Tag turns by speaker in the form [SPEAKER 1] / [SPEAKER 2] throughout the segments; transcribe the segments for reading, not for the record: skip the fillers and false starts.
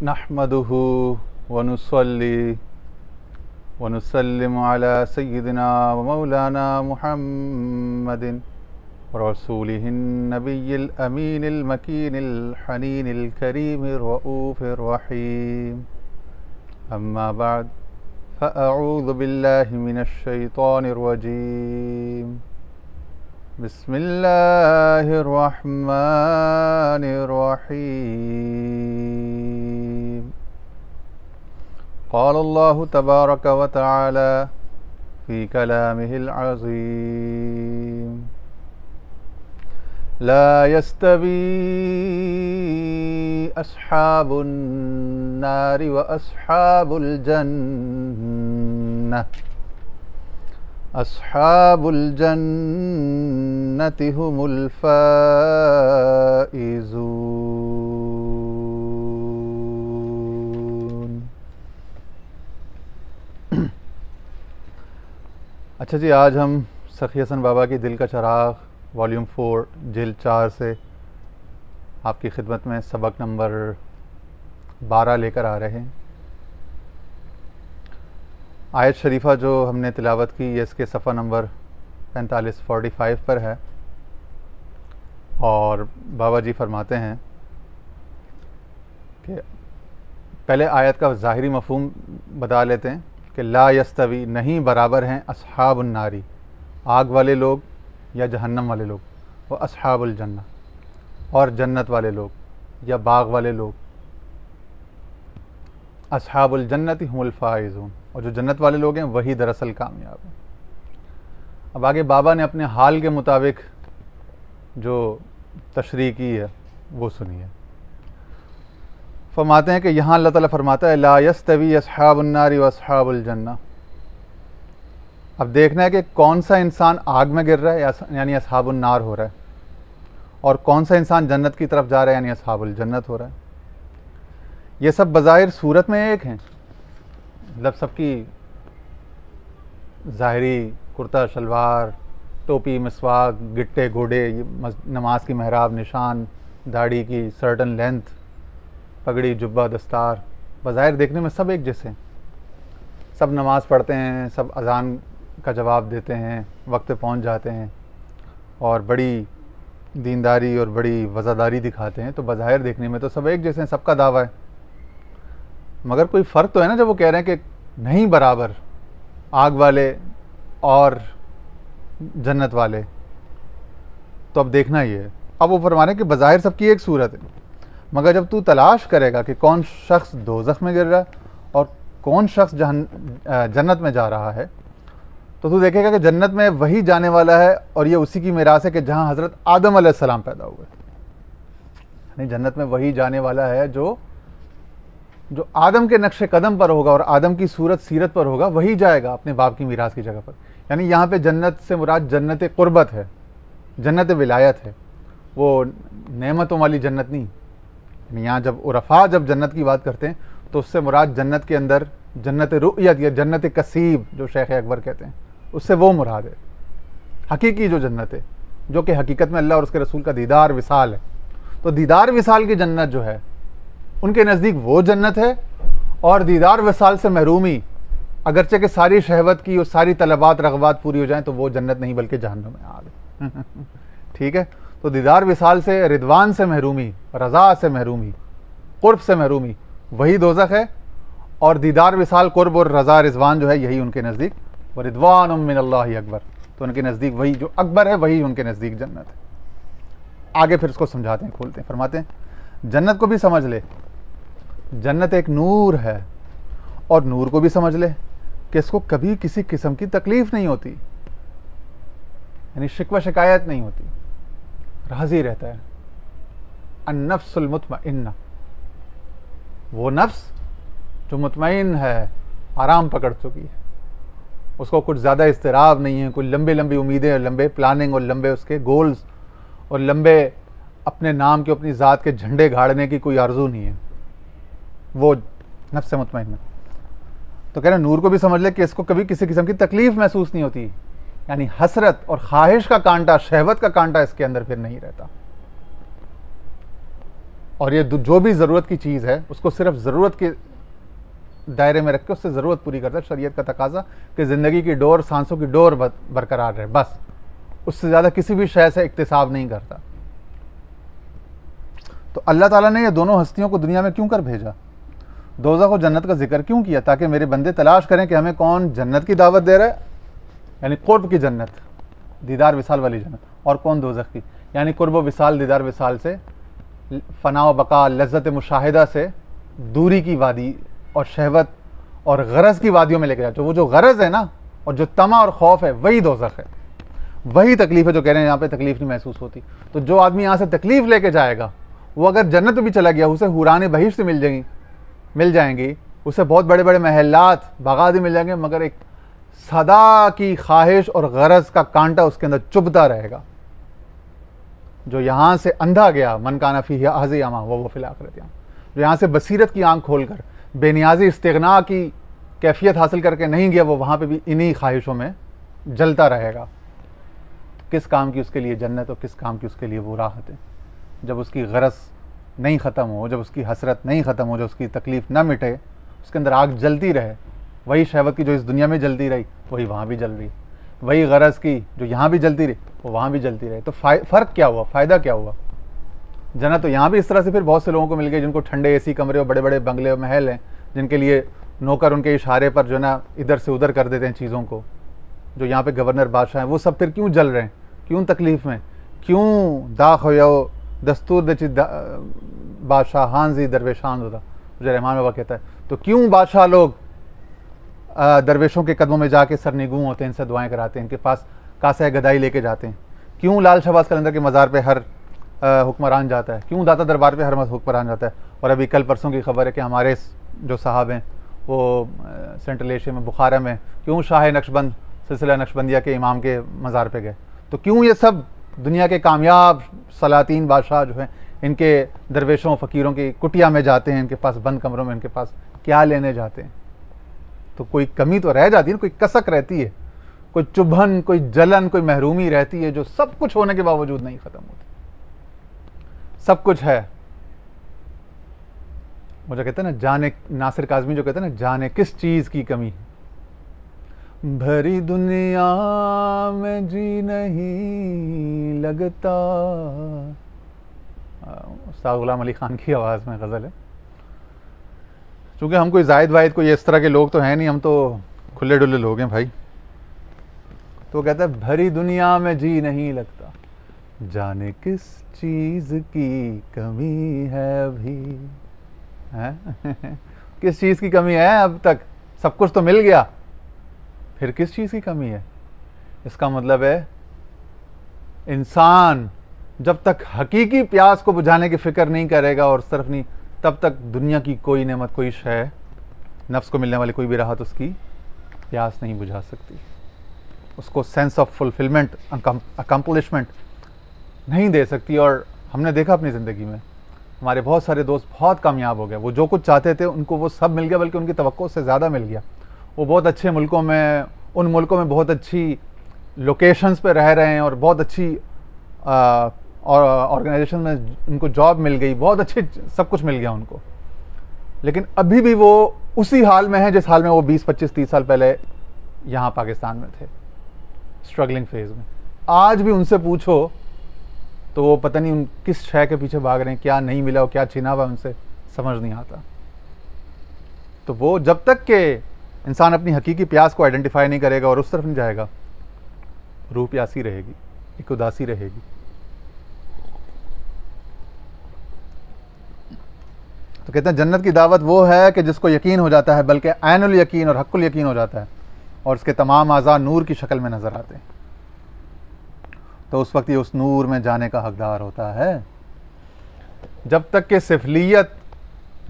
[SPEAKER 1] नहमदुहु व नुसल्ली व नुसल्लिमु अला सय्यिदिना व मौलाना मुहम्मदिन रसूलिहिन नबिय्यिल अमीनिल मकीनिल हनीनिल करीमिर रऊफिर रहीम। अम्मा बाद फ़अऊज़ु बिल्लाहि मिनश शैतानिर रजीम। बिस्मिल्लाहिर्रहमानिर्रहीम। क़ाल अल्लाहु तबारक व तआला फ़ी कलामिहिल अज़ीम। ला यस्तवी अस्हाबुन नारि व अस्हाबुल जन्नह अस्हाबुल जन्नति हुमुल फाइज़ून। अच्छा जी, आज हम सखी हसन बाबा की दिल का चराग वॉल्यूम 4 जिल्द 4 से आपकी खिदमत में सबक नंबर 12 लेकर आ रहे हैं। आयत शरीफा जो हमने तिलावत की ये इसके सफ़ा नंबर 45 पर है और बाबा जी फरमाते हैं कि पहले आयत का ज़ाहिरी मफ़हूम बता लेते हैं कि ला यस्तवी नहीं बराबर हैं अस्हाबुन नारी आग वाले लोग या जहन्नम वाले लोग, वो अस्हाबुल जन्नह और जन्नत वाले लोग या बाग वाले लोग। अस्हाबुल जन्नति हुमुल फाइज़ून, और जो जन्नत वाले लोग हैं वही दरअसल कामयाब हैं। अब आगे बाबा ने अपने हाल के मुताबिक जो तशरीह की है वो सुनिए। फरमाते हैं कि यहाँ अल्लाह ताला फरमाता है ला यस्तवी अस्हाबुन नारी व अस्हाबुल जन्नह। अब देखना है कि कौन सा इंसान आग में गिर रहा है यानी अस्हाबुन नार हो रहा है, और कौन सा इंसान जन्नत की तरफ जा रहा है यानी अस्हाबुल जन्नत हो रहा है। ये सब बज़ाहिर सूरत में एक हैं, मतलब सबकी ज़ाहिरी कुर्ता शलवार, टोपी, मिसवाक, गिट्टे घोड़े, नमाज की महराब, निशान, दाढ़ी की सर्टन लेंथ, पगड़ी, जुब्बा, दस्तार, बज़ाहिर देखने में सब एक जैसे हैं। सब नमाज़ पढ़ते हैं, सब अज़ान का जवाब देते हैं, वक्त पे पहुँच जाते हैं और बड़ी दीनदारी और बड़ी वज़ादारी दिखाते हैं। तो बज़ाहिर देखने में तो सब एक जैसे हैं, सबका दावा है। मगर कोई फ़र्क तो है ना, जब वो कह रहे हैं कि नहीं बराबर आग वाले और जन्नत वाले। तो अब देखना ही है। अब वो फरमा रहे हैं कि बज़ाहिर सबकी एक सूरत है, मगर जब तू तलाश करेगा कि कौन शख्स दोज़ख में गिर रहा है और कौन शख्स जन्नत में जा रहा है, तो तू देखेगा कि जन्नत में वही जाने वाला है और ये उसी की मीरास है कि जहाँ हज़रत आदम अलैहिस्सलाम पैदा हुए। यानी जन्नत में वही जाने वाला है जो आदम के नक्शे कदम पर होगा और आदम की सूरत सीरत पर होगा, वही जाएगा अपने बाप की मीरास की जगह पर। यानी यहाँ पे जन्नत से मुराद जन्नत क़ुर्बत है, जन्नत विलायत है, वो नेमतों वाली जन्नत नहीं। यानी यहाँ जब उरफा जब जन्नत की बात करते हैं तो उससे मुराद जन्नत के अंदर जन्नत रुयत या जन्नत कसीब जो शेख अकबर कहते हैं, उससे वो मुराद है। हकीकी जो जन्नत है, जो कि हकीकत में अल्लाह और उसके रसूल का दीदार विसाल है। तो दीदार विसाल की जन्नत जो है उनके नज़दीक वो जन्नत है, और दीदार विसाल से महरूमी, अगरचे कि सारी शहवत की और सारी तलबात रग़बात पूरी हो जाएं, तो वो जन्नत नहीं बल्कि जहन्नम में आग है। ठीक है। तो दीदार विसाल से, रिदवान से महरूमी, रज़ा से महरूमी, क़ुर्ब से महरूमी, वही दोज़ख है। और दीदार विसाल, क़ुर्ब और रज़ा रिज़वान जो है यही उनके नज़दीक व रिदवानुम मिनल्लाहि अकबर, तो उनके नज़दीक वही जो अकबर है वही उनके नज़दीक जन्नत है। आगे फिर इसको समझाते हैं, खोलते हैं। फरमाते हैं जन्नत को भी समझ ले, जन्नत एक नूर है, और नूर को भी समझ ले कि इसको कभी किसी किस्म की तकलीफ नहीं होती, यानी शिकवा शिकायत नहीं होती, राज़ी रहता है। अन्नफ्सुल मुतमइन्ना, वो नफ्स जो मुतमईन है, आराम पकड़ चुकी है, उसको कुछ ज़्यादा इस्तिराब नहीं है, कुछ लंबे लंबी उम्मीदें और लंबे प्लानिंग और लंबे उसके गोल्स और लंबे अपने नाम के, अपनी ज़ात के झंडे गाड़ने की कोई आरजू नहीं है। वो नफ्स मुतमईन्ना। तो कह रहे नूर को भी समझ ले कि इसको कभी किसी किस्म की तकलीफ महसूस नहीं होती, यानी हसरत और ख्वाहिश का कांटा, शहवत का कांटा इसके अंदर फिर नहीं रहता। और ये जो भी ज़रूरत की चीज़ है उसको सिर्फ ज़रूरत के दायरे में रख के उससे ज़रूरत पूरी करता है। शरीयत का तकाजा कि ज़िंदगी की डोर, सांसों की डोर बरकरार रहे, बस उससे ज़्यादा किसी भी शय से इक्तिसाब नहीं करता। तो अल्लाह ताला ने ये दोनों हस्तियों को दुनिया में क्यों कर भेजा? दोज़ख और जन्नत का जिक्र क्यों किया? ताकि मेरे बंदे तलाश करें कि हमें कौन जन्नत की दावत दे रहा है, यानी कुर्ब की जन्नत, दीदार विसाल वाली जन्नत, और कौन दोज़ख की, यानी कुर्ब विसाल, दीदार विसाल से, फना व बका, लज्जत मुशाहिदा से दूरी की वादी और शहवत और गरज की वादियों में लेके जाए। वो जो गरज है ना, और जो तमा और खौफ है, वही दोज़ख है, वही तकलीफ है। जो कह रहे हैं यहाँ पे तकलीफ नहीं महसूस होती, तो जो आदमी यहाँ से तकलीफ लेके जाएगा वो अगर जन्नत में भी चला गया, उसे हुराने बहिश्त मिल जाएंगी, उसे बहुत बड़े बड़े महलात बागादी मिल जाएंगे, मगर एक सदा की ख्वाहिश और गरज का कांटा उसके अंदर चुभता रहेगा। जो यहाँ से अंधा गया, मन काना फीही अज़ियमा वो फिल आखिरत, जो यहाँ से बसीरत की आंख खोलकर बेनियाजी इस्तिगना की कैफियत हासिल करके नहीं गया, वो वहाँ पे भी इन्हीं ख्वाहिशों में जलता रहेगा। किस काम की उसके लिए जन्नत और किस काम की उसके लिए वो राहत है? जब उसकी गरज नहीं ख़त्म हो, जब उसकी हसरत नहीं ख़त्म हो, जब उसकी तकलीफ़ ना मिटे, उसके अंदर आग जलती रहे, वही शहवत की जो इस दुनिया में जलती रही वही वहाँ भी जल रही, वही गरज की जो यहाँ भी जलती रही वो वहाँ भी जलती रहे। तो फ़र्क क्या हुआ, फ़ायदा क्या हुआ? जन्नत तो यहाँ भी इस तरह से फिर बहुत से लोगों को मिल गए जिनको ठंडे एसी कमरे और बड़े बड़े बंगले और महल हैं, जिनके लिए नौकर उनके इशारे पर जो ना इधर से उधर कर देते हैं चीज़ों को। जो यहाँ पे गवर्नर बादशाह हैं वो सब फिर क्यों जल रहे हैं, क्यों तकलीफ़ में, क्यों दाख हो दस्तूर दची बादशाह हानजी दरवेशान होता, मुझे रहमान बाबा कहता है। तो क्यों बादशाह लोग दरवेशों के कदमों में जाके सरनिगूं होते हैं, इनसे दुआएं कराते हैं, इनके पास कासा गदाई लेके जाते हैं? क्यों लाल शहबाज कलंदर के मज़ार पे हर हुक्मरान जाता है? क्यों दाता दरबार पे हर हुक्मरान जाता है? और अभी कल परसों की खबर है कि हमारे जो साहब हैं वो सेंट्रल एशिया में बुखारा में क्यों शाह नक्शबंद सिलसिला नक्शबंदिया के इमाम के मज़ार पे गए? तो क्यों ये सब दुनिया के कामयाब सलातीन बादशाह जो हैं इनके दरवेशों फ़कीरों की कुटिया में जाते हैं, इनके पास बंद कमरों में, इनके पास क्या लेने जाते हैं? तो कोई कमी तो रह जाती है, कोई कसक रहती है, कोई चुभन, कोई जलन, कोई महरूमी रहती है, जो सब कुछ होने के बावजूद नहीं ख़त्म होती। सब कुछ है, मुझे कहते हैं ना, जाने नासिर काज़मी जो कहते हैं ना, जाने किस चीज़ की कमी है, भरी दुनिया में जी नहीं लगता। उस्ताद गुलाम अली खान की आवाज़ में गज़ल है। चूँकि हम कोई जायद वायद कोई इस तरह के लोग तो हैं नहीं, हम तो खुले डुल्ले लोग हैं भाई। तो कहता है भरी दुनिया में जी नहीं लगता, जाने किस चीज़ की कमी है अभी, है किस चीज़ की कमी है? अब तक सब कुछ तो मिल गया, फिर किस चीज़ की कमी है? इसका मतलब है इंसान जब तक हकीकी प्यास को बुझाने की फ़िक्र नहीं करेगा और सिर्फ नहीं, तब तक दुनिया की कोई नेमत, कोई शय, नफ्स को मिलने वाली कोई भी राहत उसकी प्यास नहीं बुझा सकती, उसको सेंस ऑफ फुलफिलमेंट, अकम्पलिशमेंट नहीं दे सकती। और हमने देखा अपनी ज़िंदगी में हमारे बहुत सारे दोस्त बहुत कामयाब हो गए, वो जो कुछ चाहते थे उनको वो सब मिल गया, बल्कि उनकी तवक्को से ज़्यादा मिल गया। वो बहुत अच्छे मुल्कों में, उन मुल्कों में बहुत अच्छी लोकेशंस पे रह रहे हैं और बहुत अच्छी ऑर्गेनाइजेशन में उनको जॉब मिल गई, बहुत अच्छे सब कुछ मिल गया उनको, लेकिन अभी भी वो उसी हाल में है जिस हाल में वो 20, 25, 30 साल पहले यहाँ पाकिस्तान में थे, स्ट्रगलिंग फेज में। आज भी उनसे पूछो तो वो पता नहीं उन किस शय के पीछे भाग रहे हैं, क्या नहीं मिला और क्या छीना हुआ, उनसे समझ नहीं आता। तो वो जब तक के इंसान अपनी हकीकी प्यास को आइडेंटिफाई नहीं करेगा और उस तरफ नहीं जाएगा, रूह प्यासी रहेगी, एक उदासी रहेगी। तो कहते हैं जन्नत की दावत वो है कि जिसको यकीन हो जाता है, बल्कि ऐनुल यकीन और हक्कुल यकीन हो जाता है, और उसके तमाम आज़ा नूर की शक्ल में नज़र आते हैं, तो उस वक्त ये उस नूर में जाने का हकदार होता है। जब तक कि सिफलियत,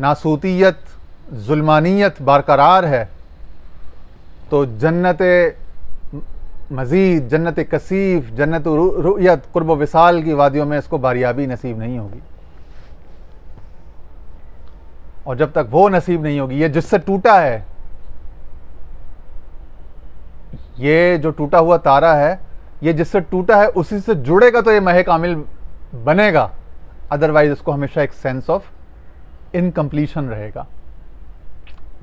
[SPEAKER 1] नासूतियत, जुल्मानियत बरकरार है, तो जन्नत मज़ीद, जन्नत कसीफ, जन्नत रुयत, कुर्ब विसाल की वादियों में इसको बारियाबी नसीब नहीं होगी। और जब तक वो नसीब नहीं होगी, ये जिससे टूटा है, ये जो टूटा हुआ तारा है, ये जिससे टूटा है उसी से जुड़ेगा तो ये महे कामिल बनेगा। अदरवाइज उसको हमेशा एक सेंस ऑफ इनकम्प्लीशन रहेगा,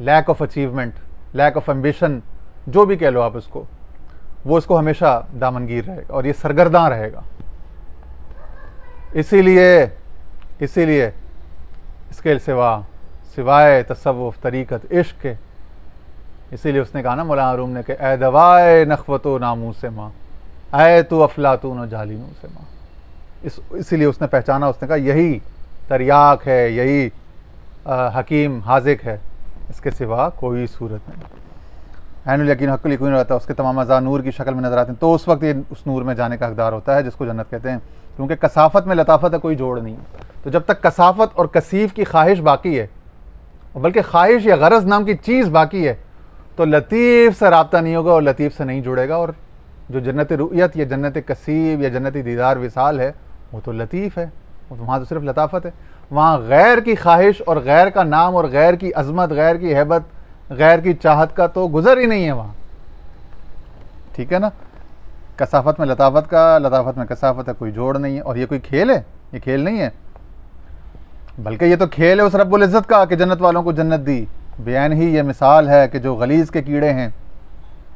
[SPEAKER 1] lack of achievement, lack of ambition, जो भी कह लो आप उसको, वो इसको हमेशा दामनगीर रहेगा और ये सरगर्दा रहेगा। इसीलिए इसके सिवाय तसव्वुफ, तरीक़त, इश्क के, इसीलिए उसने कहा ना मौलाना रूम ने कि ए दवाए नखवतो नामू से माँ, ऐ तू अफलातून और जालिनू से माँ। इसीलिए उसने पहचाना, उसने कहा यही तरियाक है, यही हकीम हाजिक है, इसके सिवा कोई सूरत नहीं। ऐनुल यकीन हक़्क़ुल यकीन रहता है, उसके तमाम अज़ा नूर की शक्ल में नजर आते हैं, तो उस वक्त ये उस नूर में जाने का हकदार होता है जिसको जन्नत कहते हैं। क्योंकि कसाफत में लताफत है, कोई जोड़ नहीं है। तो जब तक कसाफत और कसीफ की ख्वाहिश बाकी है, बल्कि ख्वाहिश या गरज नाम की चीज़ बाकी है, तो लतीफ़ से रब्ता नहीं होगा और लतीफ़ से नहीं जुड़ेगा। और जो जन्नत रुयत या जन्नत कसीब या जन्नत दीदार विसाल है, वो तो लतीफ़ है, वहाँ तो सिर्फ लताफत है। वहाँ गैर की ख्वाहिश और गैर का नाम और गैर की अजमत, गैर की हैबत, गैर की चाहत का तो गुजर ही नहीं है वहाँ, ठीक है ना। कसाफत में लताफत का, लताफत में कसाफत है, कोई जोड़ नहीं है। और ये कोई खेल है? ये खेल नहीं है, बल्कि ये तो खेल है उस रब्बुल इज़्ज़त का कि जन्नत वालों को जन्नत दी। बयान ही ये मिसाल है कि जो गलीज़ के कीड़े हैं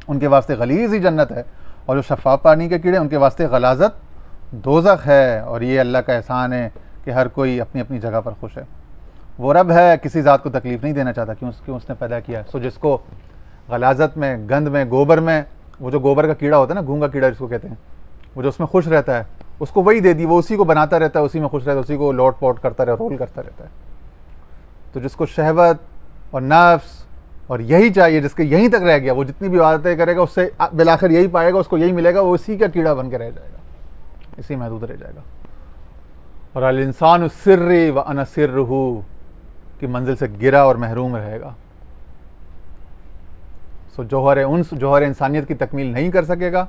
[SPEAKER 1] उनके वास्ते गलीज़ ही जन्नत है, और जो शफ़ाफ़ पानी के कीड़े उनके वास्ते गलाज़त दोज़ख है। और ये अल्लाह का एहसान है कि हर कोई अपनी अपनी जगह पर खुश है। वो रब है, किसी ज़ात को तकलीफ़ नहीं देना चाहता, क्यों उसने पैदा किया है। सो जिसको गलाज़त में, गंद में, गोबर में, वो जो गोबर का कीड़ा होता है ना, घूंगा कीड़ा जिसको कहते हैं, वो जो उसमें खुश रहता है, उसको वही दे दी, वो उसी को बनाता रहता है, उसी में खुश रहता है, उसी को लौट पौट करता रहता है, रोल करता रहता है। तो जिसको शहवत और नफ्स और यही चाहिए, जिसके यहीं तक रह गया, वो जितनी भी इबादतें करेगा उससे बिलाखिर यही पाएगा, उसको यही मिलेगा, वो इसी का कीड़ा बन के रह जाएगा, इसी महदूद रह जाएगा। और अल इंसान सिर्री व अना सिर्रुहु की मंजिल से गिरा और महरूम रहेगा। सो जौहर इंसानियत की तकमील नहीं कर सकेगा।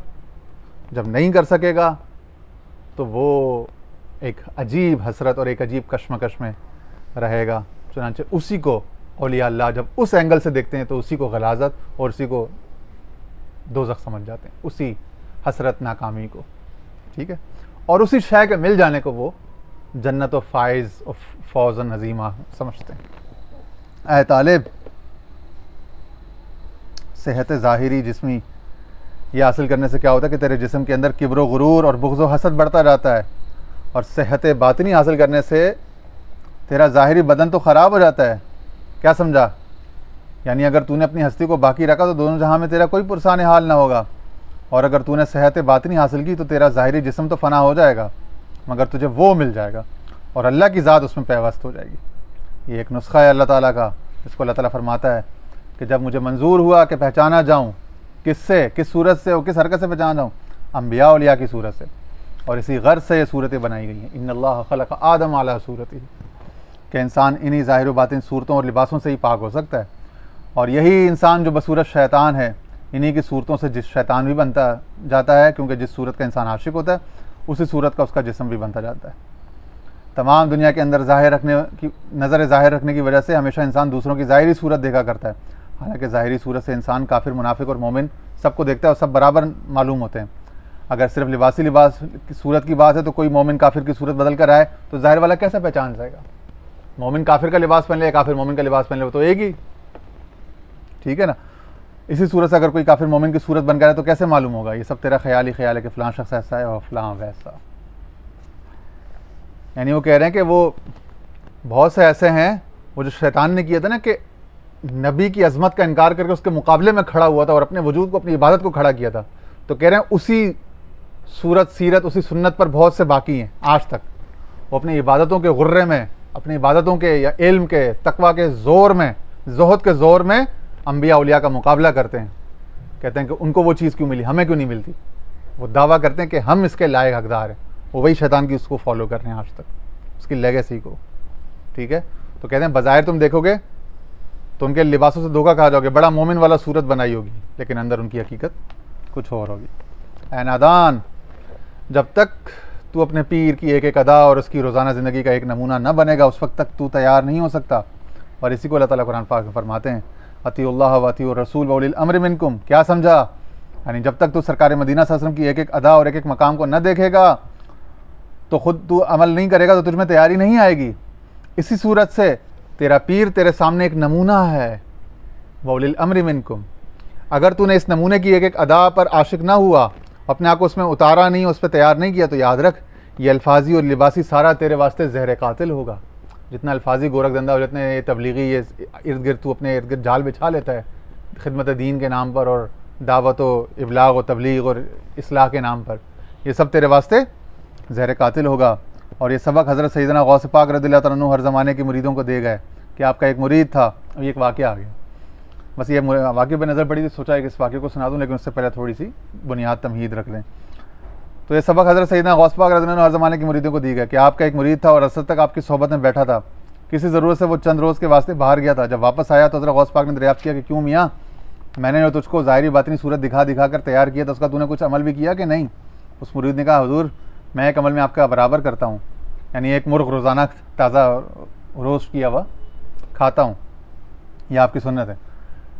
[SPEAKER 1] जब नहीं कर सकेगा तो वो एक अजीब हसरत और एक अजीब कश्मकश में रहेगा। चुनांचे उसी को औलिया अल्लाह जब उस एंगल से देखते हैं तो उसी को गलाजत और उसी को दोज़ख समझ जाते हैं, उसी हसरत नाकामी को, ठीक है। और उसी शय के मिल जाने को वो जन्नत व फ़ाइज़ और फ़ौज़ नज़ीमा समझते हैं। ऐ तालिब, सेहत ज़ाहिरी जिस्मी ये हासिल करने से क्या होता है कि तेरे जिस्म के अंदर किब्र व गुरूर और बुग़्ज़ व हसद बढ़ता जाता है, और सेहत बातिनी हासिल करने से तेरा ज़ाहिरी बदन तो ख़राब हो जाता है। क्या समझा? यानी अगर तूने अपनी हस्ती को बाकी रखा तो दोनों जहां में तेरा कोई पुरसान हाल ना होगा, और अगर तूने सेहत बातिनी हासिल की तो तेरा ज़ाहिरी जिस्म तो फ़ना हो जाएगा, मगर तुझे वो मिल जाएगा और अल्लाह की ज़ात उसमें पैवस्त हो जाएगी। ये एक नुस्खा है अल्लाह ताला का, जिसको अल्लाह ताला फरमाता है कि जब मुझे मंजूर हुआ कि पहचाना जाऊँ, किससे, किस सूरत से और किस हरकत से पहचाना जाऊँ, अम्बिया औलिया की सूरत से। और इसी गर्ज से ये सूरतें बनाई गई हैं। इन्नल्लाह खलक़ आदम अला सूरती, कि इंसान इन्हीं ज़ाहिर व बातिन सूरतों और लिबासों से ही पाक हो सकता है। और यही इंसान जो बसूरत शैतान है, इन्हीं की सूरतों से जिस शैतान भी बनता जाता है, क्योंकि जिस सूरत का इंसान आशिक होता है उसी सूरत का उसका जिस्म भी बनता जाता है। तमाम दुनिया के अंदर नज़र ज़ाहिर रखने की वजह से हमेशा इंसान दूसरों की ज़ाहिरी सूरत देखा करता है, हालांकि ज़ाहिरी सूरत से इंसान काफिर, मुनाफिक और मोमिन सबको देखता है और सब बराबर मालूम होते हैं। अगर सिर्फ लिबास की सूरत की बात है तो कोई मोमिन काफिर की सूरत बदल कर आए तो ज़ाहिर वाला कैसे पहचान जाएगा? मोमिन काफिर का लिबास पहन ले, काफिर मोमिन का लिबास पहन ले, वो तो एक ही, ठीक है ना। इसी सूरत से अगर कोई काफिर मोमिन की सूरत बन गया है तो कैसे मालूम होगा? ये सब तेरा ख्याल ही ख्याल है कि फ़लाँ शख्स ऐसा है और फ़लाँ वैसा। यानी वो कह रहे हैं कि वो बहुत से ऐसे हैं, वो जो शैतान ने किया था ना कि नबी की अजमत का इनकार करके उसके मुकाबले में खड़ा हुआ था और अपने वजूद को, अपनी इबादत को खड़ा किया था, तो कह रहे हैं उसी सूरत, सीरत, उसी सुन्नत पर बहुत से बाकी हैं आज तक। वो अपनी इबादतों के गुर्रे में, अपनी इबादतों के या इल्म के, तकवा के ज़ोर में, ज़ुहद के ज़ोर में अम्बिया औलिया का मुकाबला करते हैं। कहते हैं कि उनको वो चीज़ क्यों मिली, हमें क्यों नहीं मिलती। वो दावा करते हैं कि हम इसके लायक हकदार हैं। वो वही शैतान की उसको फॉलो कर रहे हैं आज तक, उसकी लेगेसी को, ठीक है। तो कहते हैं बज़ाहिर तुम देखोगे तो उनके लिबासों से धोखा खा जाओगे, बड़ा मोमिन वाला सूरत बनाई होगी, लेकिन अंदर उनकी हकीकत कुछ और होगी। ऐ नादान, जब तक तू अपने पीर की एक एक अदा और उसकी रोज़ाना ज़िंदगी का एक नमूना न बनेगा, उस वक्त तक तू तैयार नहीं हो सकता। और इसी को अल्लाह ताला कुरान पाक में फरमाते हैं, अतीउल्लाह व अतीउर रसूल व उलिल अम्र मिनकुम। क्या समझा? यानी जब तक तू सरकार मदीना सल्लल्लाहु अलैहि वसल्लम की एक एक अदा और एक एक मकाम को न देखेगा तो खुद तू अमल नहीं करेगा तो तुझमें तैयारी नहीं आएगी। इसी सूरत से तेरा पीर तेरे सामने एक नमूना है, वउलिल अम्रि मिनकुम। अगर तूने इस नमूने की एक एक अदा पर आशिक ना हुआ, अपने आप को उसमें उतारा नहीं, उस पर तैयार नहीं किया, तो याद रख ये अल्फाजी और लिबासी सारा तेरे वास्ते जहर कातिल होगा। जितना अल्फाजी गोरखधंधा और जितने ये तबलीगी ये इर्द गिर्द तू अपने इर्द गिर्द जाल बिछा लेता है खिदमत दीन के नाम पर और दावत व इबलाग व तबलीग और इस्लाह के नाम पर, ये सब तेरे वास्ते जहर कातिल होगा। और ये सबक हज़रत सैयदना गौस पाक रज़ियल्लाहु तआला अन्हु हर ज़माने के मुरीदों को दे गए कि आपका एक मुरीद था। अब ये एक वाक़या आ गया, बस ये वाक़े पर नज़र पड़ी थी, सोचा है कि इस वाक़े को सुना दूँ, लेकिन उससे पहले थोड़ी सी बुनियाद तमहीद रख लें। तो ये सबक हज़रत सैयदना गौस पाक रज़ियल्लाहु अन्हु हर ज़माने के मुरीदों को दी गया कि आपका एक मुरीद था और असद तक आपकी सोहबत में बैठा था। किसी ज़रूरत से वो चंद रोज़ के वास्ते बाहर गया था। जब वापस आया तो हज़रत गौस पाक ने दरियाफ्त किया कि क्यों मियाँ, मैंने जो तुझको ज़ाहिरी बातिनी सूरत दिखा दिखा कर तैयार किया था, उसका तूने कुछ अमल भी किया कि नहीं? उस मुरीद ने कहा, हुजूर मैं एक अमल में आपका बराबर करता हूँ, यानी एक मुर्ग रोज़ाना ताज़ा रोस्ट किया हुआ खाता हूँ, यह आपकी सुन्नत है।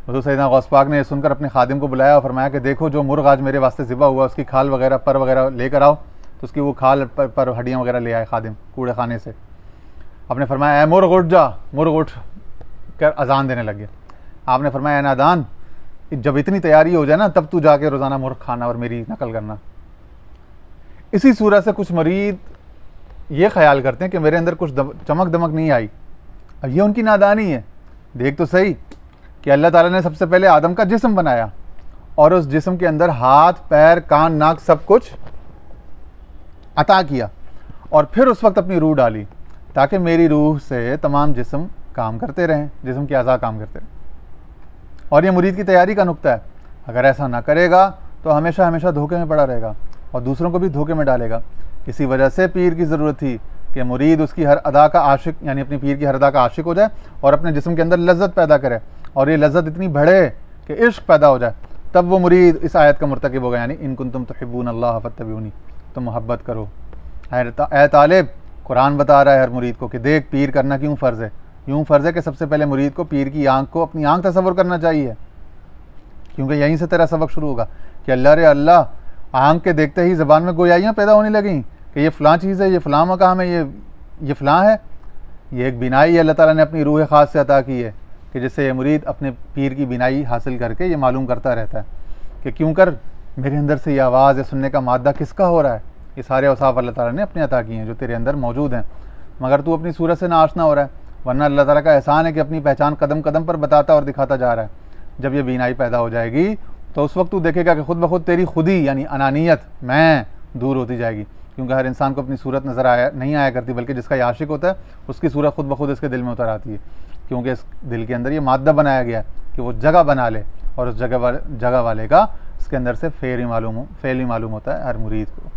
[SPEAKER 1] हुजूर सैयदना गौस पाक ने सुनकर अपने खादिम को बुलाया और फरमाया कि देखो जो मुर्ग आज मेरे वास्ते ज़िबा हुआ उसकी खाल वगैरह पर वगैरह लेकर आओ। तो उसकी वो खाल पर हड्डियाँ वगैरह ले आए खादिम कूड़े खाने से। आपने फरमाया ऐ मुर्ग उठ जा। मुर्ग उठ कर अजान देने लग गया। आपने फरमाया नादान, जब इतनी तैयारी हो जाए ना तब तू जाके रोज़ाना मुर्ग खाना और मेरी नकल करना। इसी सूरत से कुछ मरीद ये ख्याल करते हैं कि मेरे अंदर कुछ चमक दमक नहीं आई। अब ये उनकी नादानी है। देख तो सही कि अल्लाह ताला ने सबसे पहले आदम का जिस्म बनाया और उस जिस्म के अंदर हाथ पैर कान नाक सब कुछ अता किया और फिर उस वक्त अपनी रूह डाली ताकि मेरी रूह से तमाम जिस्म काम करते रहें, जिस्म के अज़ा काम करते रहें। और ये मुरीद की तैयारी का नुक्ता है। अगर ऐसा ना करेगा तो हमेशा हमेशा धोखे में पड़ा रहेगा और दूसरों को भी धोखे में डालेगा। इसी वजह से पीर की ज़रूरत थी कि मुरीद उसकी हर अदा का आशिक, यानी अपनी पीर की हर अदा का आशिक हो जाए और अपने जिस्म के अंदर लज्जत पैदा करे और ये लज्जत इतनी बढ़े कि इश्क पैदा हो जाए, तब वो मुरीद इस आयत का मुर्तकिब होगा, यानी इन कुंतुम तुहिब्बून अल्लाह फत्तबिऊनी, तुम मोहब्बत करो। ऐ तालिब, कुरान बता रहा है हर मुरीद को कि देख पीर करना क्यों फ़र्ज़ है। यूँ फ़र्ज़ है कि सबसे पहले मुरीद को पीर की आँख को अपनी आँख तसव्वुर करना चाहिए, क्योंकि यहीं से तेरा सबक शुरू होगा कि अल्लाह रे अल्लाह, आँख के देखते ही ज़बान में गोयाइयाँ पैदा होने लगीं कि ये फ़लाँ चीज़ है, ये फ़लाँ मकाम है, ये फ़लाँ है। ये एक बिनाई अल्लाह ताला ने अपनी रूह ख़ास से अता की है कि जिससे ये मुरीद अपने पीर की बिनाई हासिल करके ये मालूम करता रहता है कि क्यों कर मेरे अंदर से ये आवाज़ या सुनने का मादा किसका हो रहा है। ये सारे औसाफ अल्लाह ताला ने अपने अता किए हैं जो तेरे अंदर मौजूद हैं, मगर तू अपनी सूरत से नाआशना हो रहा है। वरना अल्लाह ताला का एहसान है कि अपनी पहचान कदम कदम पर बताता और दिखाता जा रहा है। जब ये बीनाई पैदा हो जाएगी तो उस वक्त तू देखेगा कि खुद ब खुद तेरी खुदी यानी अनानियत, मैं, दूर होती जाएगी। क्योंकि हर इंसान को अपनी सूरत नज़र नहीं आया करती, बल्कि जिसका ये आशिक होता है उसकी सूरत खुद ब खुद इसके दिल में उतर आती है, क्योंकि इस दिल के अंदर ये मादा बनाया गया है कि वो जगह बना ले और उस जगह वाले का इसके अंदर से फेल ही मालूम होता है हर मुरीद को।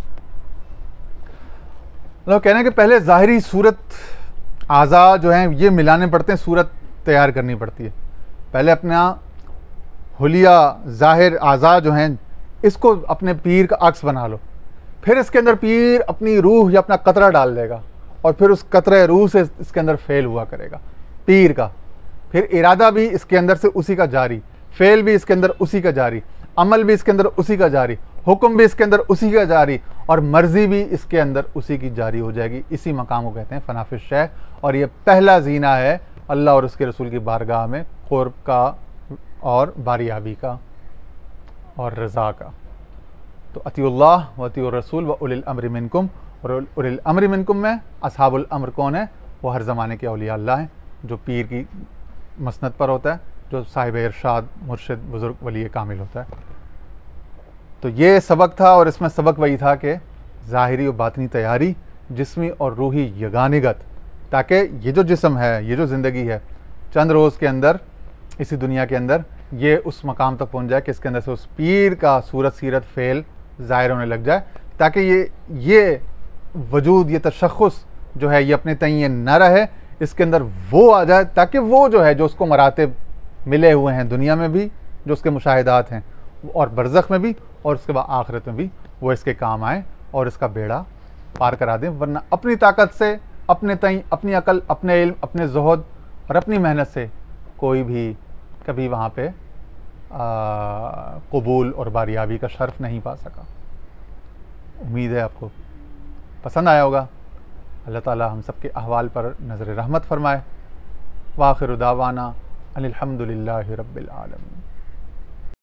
[SPEAKER 1] लोग कहने के पहले ज़ाहिरी सूरत आज़ा जो हैं ये मिलाने पड़ते हैं, सूरत तैयार करनी पड़ती है। पहले अपना हुलिया ज़ाहिर आज़ा जो हैं इसको अपने पीर का अक्स बना लो, फिर इसके अंदर पीर अपनी रूह या अपना कतरा डाल देगा और फिर उस कतरे रूह से इसके अंदर फेल हुआ करेगा पीर का। फिर इरादा भी इसके अंदर से उसी का जारी, फेल भी इसके अंदर उसी का जारी, अमल भी इसके अंदर उसी का जारी, हुक्म भी इसके अंदर उसी का जारी और मर्जी भी इसके अंदर उसी की जारी हो जाएगी। इसी मकाम को कहते हैं फनाफिश शय। और ये पहला जीना है अल्लाह और उसके रसूल की बारगाह में क़ुर्ब का और बारियाबी का और रज़ा का। तो अतिउल्लाह व अतिउर रसूल व उलिल अम्रि मिनकुम, और उलिल अम्रि मिनकुम में असहाबुल अम्र कौन है? वो हर ज़माने के औलिया अल्लाह हैं, जो पीर की मसनद पर होता है, जो साहिब इरशाद मुर्शिद बुज़ुर्ग वली कामिल होता है। तो ये सबक था और इसमें सबक वही था कि ज़ाहिरी और बातनी तैयारी, जिस्मी और रूही यगानिगत, ताकि ये जो जिस्म है, ये जो ज़िंदगी है, चंद रोज़ के अंदर इसी दुनिया के अंदर ये उस मकाम तक पहुंच जाए कि इसके अंदर से उस पीर का सूरत सीरत फ़ेल ज़ाहिर होने लग जाए, ताकि ये वजूद, ये तशख़्ख़ुस जो है ये अपने तय न रहे, इसके अंदर वो आ जाए, ताकि वो जो है जो उसको मरातिब मिले हुए हैं दुनिया में भी, जो उसके मुशाहिदात हैं और बरज़ख में भी और उसके बाद आखिरत में भी, वो इसके काम आए और इसका बेड़ा पार करा दें। वरना अपनी ताकत से, अपने तय, अपनी अकल, अपने इल्म, अपने ज़ुहद और अपनी मेहनत से कोई भी कभी वहाँ पे कबूल और बारियाबी का शर्फ नहीं पा सका। उम्मीद है आपको पसंद आया होगा। अल्लाह ताला हम सब के अहवाल पर नज़र रहमत फरमाए। वाखिर दावाना अनिल हम्दुलिल्लाहि रब्बिल आलमीन।